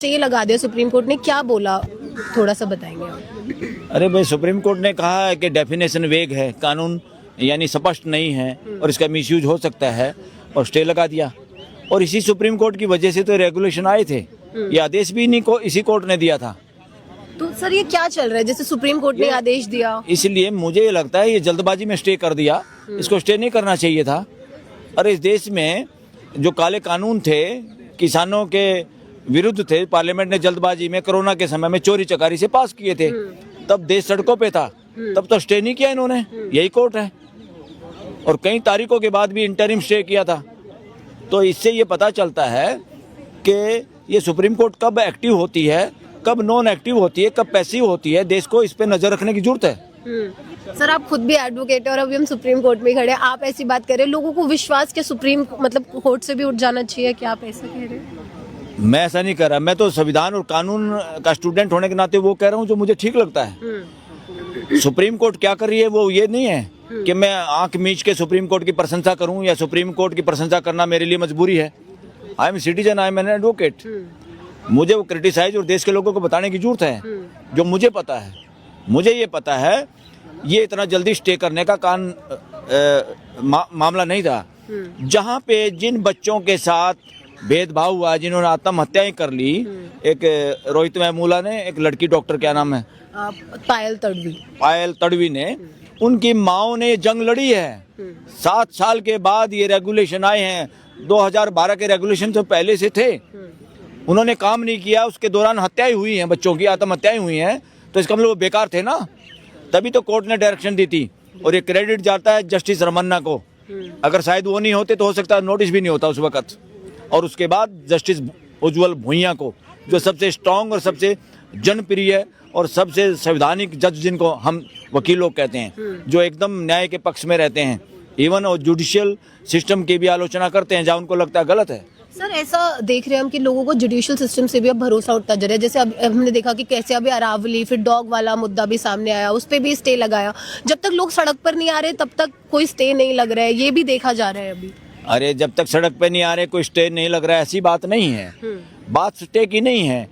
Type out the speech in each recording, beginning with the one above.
Stay लगा दिया supreme court ने, क्या बोला थोड़ा सा बताएंगे आप? अरे भाई, सुप्रीम कोर्ट ने कहा है कि डेफिनेशन वेग है, कानून यानी स्पष्ट नहीं है और इसका मिसयूज हो सकता है, और स्टे लगा दिया। और इसी सुप्रीम कोर्ट की वजह से तो रेगुलेशन आए थे, ये आदेश भी इन्हीं को इसी कोर्ट ने दिया था। तो सर ये क्या चल रहा है, जैसे सुप्रीम कोर्ट ने आदेश दिया? इसलिए मुझे ये लगता है ये जल्दबाजी में स्टे कर दिया, इसको स्टे नहीं करना चाहिए था। अरे इस देश में जो काले कानून थे किसानों के विरुद्ध थे, पार्लियामेंट ने जल्दबाजी में कोरोना के समय में चोरी चकारी से पास किए थे, तब देश सड़कों पे था, तब तो स्टे नहीं किया इन्होंने, यही कोर्ट है। और कई तारीखों के बाद भी इंटरिम स्टे किया था। तो इससे ये पता चलता है कि ये सुप्रीम कोर्ट कब एक्टिव होती है, कब नॉन एक्टिव होती है, कब पैसिव होती है, देश को इस पे नजर रखने की जरूरत है। सर आप खुद भी एडवोकेट है और अभी हम सुप्रीम कोर्ट में खड़े हैं, आप ऐसी बात कर रहे हैं, लोगों को विश्वास के सुप्रीम मतलब कोर्ट से भी उठ जाना चाहिए, क्या आप ऐसा कह रहे हैं? मैं ऐसा नहीं कर रहा, मैं तो संविधान और कानून का स्टूडेंट होने के नाते वो कह रहा हूँ जो मुझे ठीक लगता है। सुप्रीम कोर्ट क्या कर रही है वो ये नहीं है कि मैं आंख मीच के सुप्रीम कोर्ट की प्रशंसा करूं या सुप्रीम कोर्ट की प्रशंसा करना मेरे लिए मजबूरी है। I am citizen, I am an advocate. मुझे वो क्रिटिसाइज और देश के लोगों को बताने की जरूरत है जो मुझे पता है। मुझे ये पता है ये इतना जल्दी स्टे करने का मामला नहीं था। जहाँ पे जिन बच्चों के साथ भेदभाव हुआ, जिन्होंने आत्महत्याएं कर ली, एक रोहित महमूला ने, एक लड़की डॉक्टर क्या नाम है, पायल तड़वी ने, उनकी माओ ने जंग लड़ी है। 7 साल के बाद ये रेगुलेशन आए हैं। 2012 के रेगुलेशन तो पहले से थे, उन्होंने काम नहीं किया, उसके दौरान हत्याएं हुई हैं, बच्चों की आत्महत्याएं हुई हैं, तो इसका मतलब वो बेकार थे ना। तभी तो कोर्ट ने डायरेक्शन दी थी और ये क्रेडिट जाता है जस्टिस रमन्ना को। अगर शायद वो नहीं होते तो हो सकता है नोटिस भी नहीं होता उस वक्त। और उसके बाद जस्टिस उज्ज्वल भुइयां को, जो सबसे स्ट्रांग और सबसे जनप्रिय और सबसे संवैधानिक जज जिनको हम वकील लोग कहते हैं, जो एकदम न्याय के पक्ष में रहते हैं, इवन और जुडिशियल सिस्टम की भी आलोचना करते हैं जहाँ उनको लगता है गलत है। सर ऐसा देख रहे हैं हम कि लोगों को जुडिशियल सिस्टम से भी अब भरोसा उठता जा रहा है। जैसे अब हमने देखा कि कैसे अभी अरावली, फिर डॉग वाला मुद्दा भी सामने आया, उस पर भी स्टे लगाया। जब तक लोग सड़क पर नहीं आ रहे तब तक कोई स्टे नहीं लग रहा है, ये भी देखा जा रहा है अभी। अरे जब तक सड़क पे नहीं आ रहे कोई स्टे नहीं लग रहा है, ऐसी बात नहीं है। बात स्टे की नहीं है।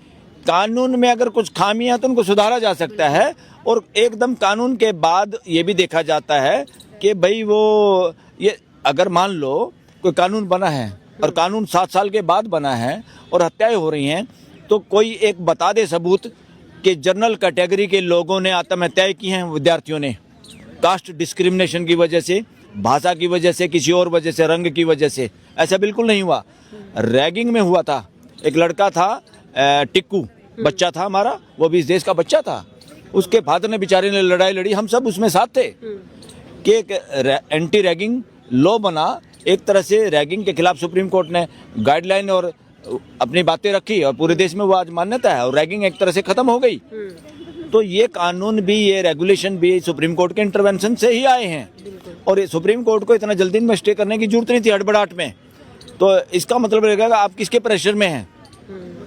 कानून में अगर कुछ खामियां तो उनको सुधारा जा सकता है। और एकदम कानून के बाद ये भी देखा जाता है कि भाई वो ये अगर मान लो कोई कानून बना है और कानून 7 साल के बाद बना है और हत्याएं हो रही हैं, तो कोई एक बता दे सबूत कि जनरल कैटेगरी के लोगों ने आत्महत्याएं की हैं, विद्यार्थियों ने, कास्ट डिस्क्रिमिनेशन की वजह से, भाषा की वजह से, किसी और वजह से, रंग की वजह से। ऐसा बिल्कुल नहीं हुआ। रैगिंग में हुआ था। एक लड़का था टिक्कू, बच्चा था हमारा, वो भी इस देश का बच्चा था, उसके फादर ने बेचारे ने लड़ाई लड़ी, हम सब उसमें साथ थे कि एक एंटी रैगिंग लॉ बना। एक तरह से रैगिंग के खिलाफ सुप्रीम कोर्ट ने गाइडलाइन और अपनी बातें रखी और पूरे देश में वो आज मान्यता है और रैगिंग एक तरह से खत्म हो गई। तो ये कानून भी, ये रेगुलेशन भी सुप्रीम कोर्ट के इंटरवेंशन से ही आए हैं। और सुप्रीम कोर्ट को इतना जल्दी में स्टे करने की जरूरत नहीं थी हड़बड़ाहट में। तो इसका मतलब रहेगा आप किसके प्रेशर में हैं,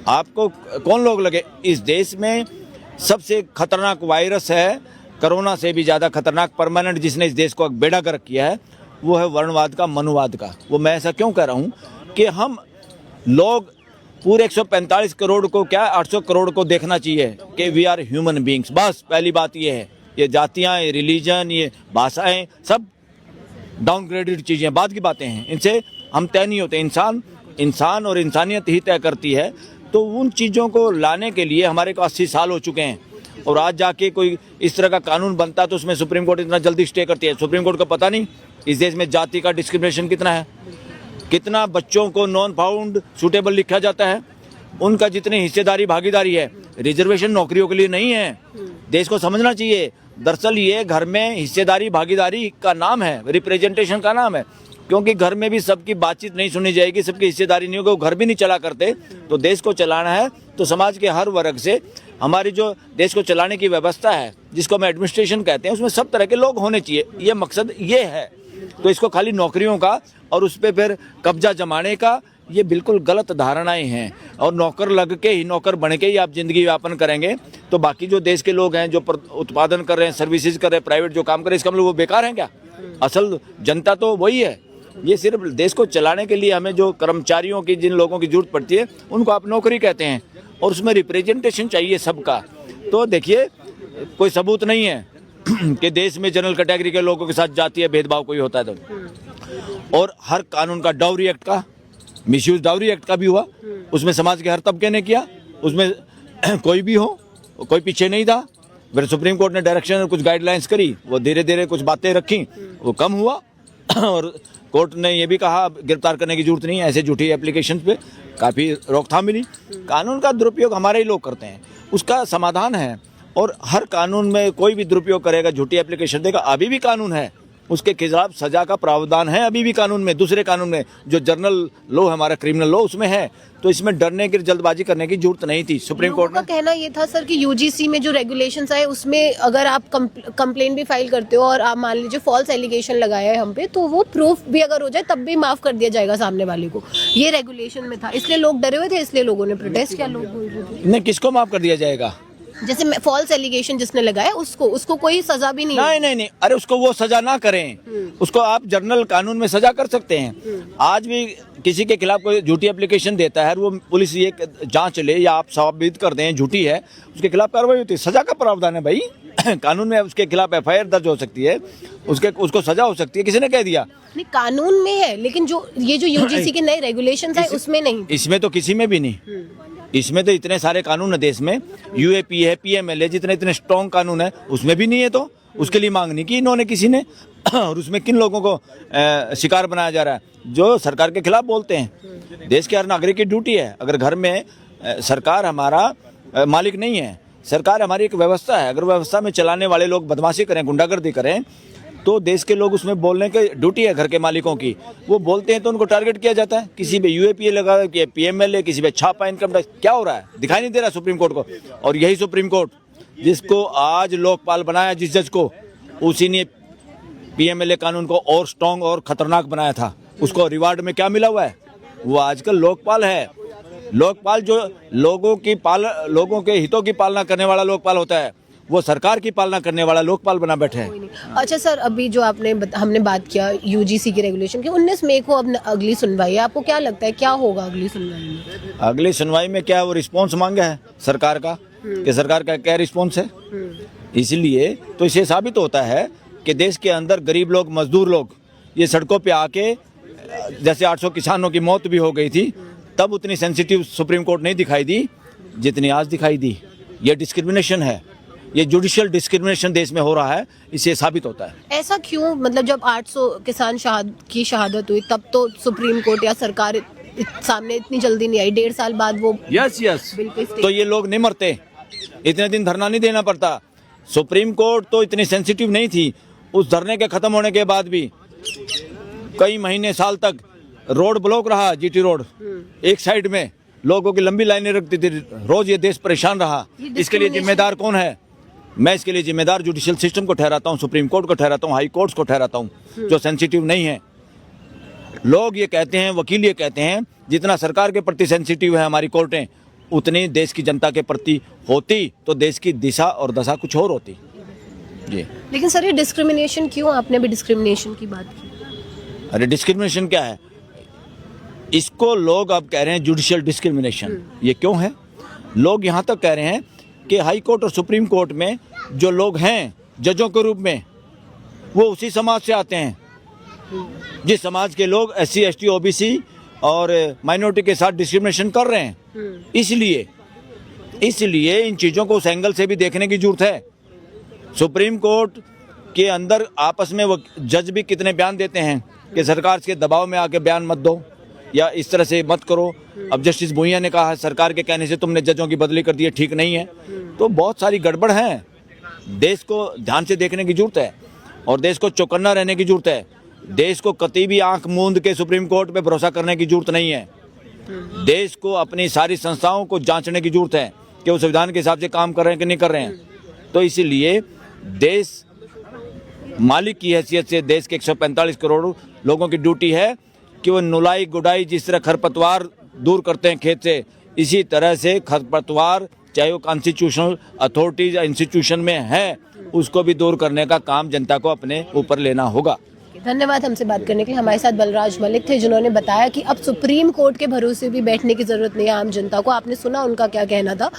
आपको कौन लोग लगे। इस देश में सबसे खतरनाक वायरस है, कोरोना से भी ज़्यादा खतरनाक परमानेंट, जिसने इस देश को बेड़ा गर्क किया है, वो है वर्णवाद का, मनुवाद का। वो मैं ऐसा क्यों कह रहा हूँ कि हम लोग पूरे 145 करोड़ को, क्या 800 करोड़ को देखना चाहिए कि वी आर ह्यूमन बींग्स। बस पहली बात ये है। ये जातियाँ, ये रिलीजन, ये भाषाएं सब डाउनग्रेडेड चीज़ें, बाद की बातें हैं, इनसे हम तय नहीं होते। इंसान और इंसानियत ही तय करती है। तो उन चीज़ों को लाने के लिए हमारे को 80 साल हो चुके हैं और आज जाके कोई इस तरह का कानून बनता तो उसमें सुप्रीम कोर्ट इतना जल्दी स्टे करती है। सुप्रीम कोर्ट को पता नहीं इस देश में जाति का डिस्क्रिमिनेशन कितना है, कितना बच्चों को नॉन फाउंड सूटेबल लिखा जाता है, उनका जितनी हिस्सेदारी भागीदारी है। रिजर्वेशन नौकरियों के लिए नहीं है, देश को समझना चाहिए। दरअसल ये घर में हिस्सेदारी भागीदारी का नाम है, रिप्रेजेंटेशन का नाम है। क्योंकि घर में भी सबकी बातचीत नहीं सुनी जाएगी, सबकी हिस्सेदारी नहीं होगी, वो घर भी नहीं चला करते। तो देश को चलाना है तो समाज के हर वर्ग से, हमारी जो देश को चलाने की व्यवस्था है जिसको हम एडमिनिस्ट्रेशन कहते हैं, उसमें सब तरह के लोग होने चाहिए। ये मकसद ये है। तो इसको खाली नौकरियों का और उस पर फिर कब्जा जमाने का, ये बिल्कुल गलत धारणाएं हैं। और नौकर लग के ही, नौकर बन के ही आप जिंदगी यापन करेंगे तो बाकी जो देश के लोग हैं जो उत्पादन कर रहे हैं, सर्विसेज कर रहे हैं, प्राइवेट जो काम कर रहे हैं, इसका मतलब वो बेकार हैं क्या? असल जनता तो वही है। ये सिर्फ देश को चलाने के लिए हमें जो कर्मचारियों की, जिन लोगों की जरूरत पड़ती है, उनको आप नौकरी कहते हैं। और उसमें रिप्रेजेंटेशन चाहिए सबका। तो देखिए, कोई सबूत नहीं है कि देश में जनरल कैटेगरी के लोगों के साथ जातीय भेदभाव कोई होता है तो। और हर कानून का, डाउरी एक्ट का, मिसयूज डाउरी एक्ट का भी हुआ, उसमें समाज के हर तबके ने किया, उसमें कोई भी हो, कोई पीछे नहीं था। फिर सुप्रीम कोर्ट ने डायरेक्शन, कुछ गाइडलाइंस करी, वो धीरे धीरे कुछ बातें रखी, वो कम हुआ। और कोर्ट ने ये भी कहा गिरफ्तार करने की जरूरत नहीं है, ऐसे झूठी एप्लीकेशन पे काफ़ी रोकथाम मिली। कानून का दुरुपयोग हमारे ही लोग करते हैं, उसका समाधान है। और हर कानून में कोई भी दुरुपयोग करेगा, झूठी एप्लीकेशन देगा, अभी भी कानून है, उसके खिलाफ सजा का प्रावधान है अभी भी कानून में, दूसरे कानून में जो जनरल लॉ हमारा क्रिमिनल लॉ उसमें है। तो इसमें डरने की, जल्दबाजी करने की जरूरत नहीं थी। सुप्रीम कोर्ट का कहना ये था सर कि यूजीसी में जो रेगुलेशंस आए उसमें अगर आप कंप्लेंट भी फाइल करते हो और आप मान लीजिए फॉल्स एलिगेशन लगाया है हम पे, तो वो प्रूफ भी अगर हो जाए तब भी माफ कर दिया जाएगा सामने वाले को, ये रेगुलेशन में था। इसलिए लोग डरे हुए थे, इसलिए लोगों ने प्रोटेस्ट किया। लोग नहीं, किसको माफ कर दिया जाएगा? जैसे फॉल्स एलिगेशन जिसने लगाया उसको कोई सजा भी नहीं। नहीं, अरे उसको वो सजा ना करें, उसको आप जनरल कानून में सजा कर सकते हैं। आज भी किसी के खिलाफ कोई झूठी एप्लीकेशन देता है, वो पुलिस ये जांच ले या आप साबित कर दें झूठी है, उसके खिलाफ कार्रवाई होती है, सजा का प्रावधान है भाई। कानून में उसके खिलाफ एफआईआर दर्ज हो सकती है, उसको सजा हो सकती है। किसी ने कह दिया? नहीं, कानून में है, लेकिन जो यूजीसी के नए रेगुलेशंस है उसमें नहीं। इसमें तो किसी में भी नहीं। इसमें तो इतने सारे कानून है देश में, यूएपी है, पीएमएल है, जितने स्ट्रॉन्ग कानून है, उसमें भी नहीं है। तो उसके लिए मांग नहीं की इन्होंने किसी ने। और उसमें किन लोगों को शिकार बनाया जा रहा है? जो सरकार के खिलाफ बोलते हैं। देश के हर नागरिक की ड्यूटी है। अगर घर में सरकार हमारा मालिक नहीं है, सरकार हमारी एक व्यवस्था है, अगर व्यवस्था में चलाने वाले लोग बदमाशी करें, गुंडागर्दी करें, तो देश के लोग उसमें बोलने की ड्यूटी है घर के मालिकों की। वो बोलते हैं तो उनको टारगेट किया जाता है। किसी पे यूएपीए लगा, पीएमएलए, किसी पे छापा, इनकम टैक्स। क्या हो रहा है? दिखाई नहीं दे रहा सुप्रीम कोर्ट को। और यही सुप्रीम कोर्ट जिसको आज लोकपाल बनाया, जिस जज को, उसी ने पीएमएलए कानून को और स्ट्रॉन्ग और खतरनाक बनाया था। उसको रिवार्ड में क्या मिला हुआ है? वो आजकल लोकपाल है। लोकपाल जो लोगों के हितों की पालना करने वाला लोकपाल होता है, वो सरकार की पालना करने वाला लोकपाल बना बैठे हैं। अच्छा सर, अभी जो हमने बात किया यूजीसी की रेगुलेशन की, 19 मई को अब अगली सुनवाई है। आपको क्या लगता है क्या होगा अगली सुनवाई में? अगली सुनवाई में क्या वो रिस्पॉन्स मांगा है सरकार का, कि सरकार का क्या रिस्पॉन्स है? इसलिए तो इसे साबित होता है कि देश के अंदर गरीब लोग, मजदूर लोग ये सड़कों पे आके, जैसे 800 किसानों की मौत भी हो गई थी, तब उतनी सेंसिटिव सुप्रीम कोर्ट नहीं दिखाई दी जितनी आज दिखाई दी। ये डिस्क्रिमिनेशन है, ये जुडिशियल डिस्क्रिमिनेशन देश में हो रहा है, इससे साबित होता है। ऐसा क्यों? मतलब जब 800 किसान की शहादत हुई तब तो सुप्रीम कोर्ट या सरकार सामने इतनी जल्दी नहीं आई, 1.5 साल बाद वो यस तो ये लोग नहीं मरते, इतने दिन धरना नहीं देना पड़ता। सुप्रीम कोर्ट तो इतनी सेंसिटिव नहीं थी। उस धरने के खत्म होने के बाद भी कई महीने, साल तक रोड ब्लॉक रहा, जीटी रोड, एक साइड में लोगों की लंबी लाइनें रखती थी, रोज ये देश परेशान रहा। इसके लिए जिम्मेदार कौन है? मैं इसके लिए जिम्मेदार जुडिशियल सिस्टम को ठहराता हूँ, सुप्रीम कोर्ट को ठहराता हूँ, हाई कोर्ट्स को ठहराता हूँ, जो सेंसिटिव नहीं है। लोग ये कहते हैं, वकील ये कहते हैं, जितना सरकार के प्रति सेंसिटिव है हमारी कोर्टें, उतनी देश की जनता के प्रति होती तो देश की दिशा और दशा कुछ और होती। जी। लेकिन सर ये डिस्क्रिमिनेशन क्यों? आपने भी डिस्क्रिमिनेशन की बात की। अरे डिस्क्रिमिनेशन क्या है? इसको लोग अब कह रहे हैं जुडिशियल डिस्क्रिमिनेशन। ये क्यों है? लोग यहाँ तक कह रहे हैं कि हाई कोर्ट और सुप्रीम कोर्ट में जो लोग हैं जजों के रूप में, वो उसी समाज से आते हैं जिस समाज के लोग SC ST OBC और माइनॉरिटी के साथ डिस्क्रिमिनेशन कर रहे हैं। इसलिए इन चीज़ों को उस एंगल से भी देखने की जरूरत है। सुप्रीम कोर्ट के अंदर आपस में वो जज भी कितने बयान देते हैं कि सरकार के दबाव में आके बयान मत दो या इस तरह से मत करो। अब जस्टिस भुइयां ने कहा सरकार के कहने से तुमने जजों की बदली कर दी है, ठीक नहीं है। तो बहुत सारी गड़बड़ है। देश को ध्यान से देखने की जरूरत है और देश को चौकन्ना रहने की जरूरत है। देश को कतई भी आंख मूंद के सुप्रीम कोर्ट पे भरोसा करने की जरूरत नहीं है। देश को अपनी सारी संस्थाओं को जांचने की जरूरत है कि वो संविधान के हिसाब से काम कर रहे हैं कि नहीं कर रहे हैं। तो इसीलिए देश मालिक की हैसियत से देश के 145 करोड़ लोगों की ड्यूटी है कि वो नुलाई गुडाई, जिस तरह खरपतवार दूर करते हैं खेत से, इसी तरह से खरपतवार चाहे वो कॉन्स्टिट्यूशनल अथॉरिटीज या इंस्टीट्यूशन में है, उसको भी दूर करने का काम जनता को अपने ऊपर लेना होगा। धन्यवाद हमसे बात करने के लिए। हमारे साथ बलराज मलिक थे, जिन्होंने बताया कि अब सुप्रीम कोर्ट के भरोसे भी बैठने की जरूरत नहीं है आम जनता को। आपने सुना उनका क्या कहना था।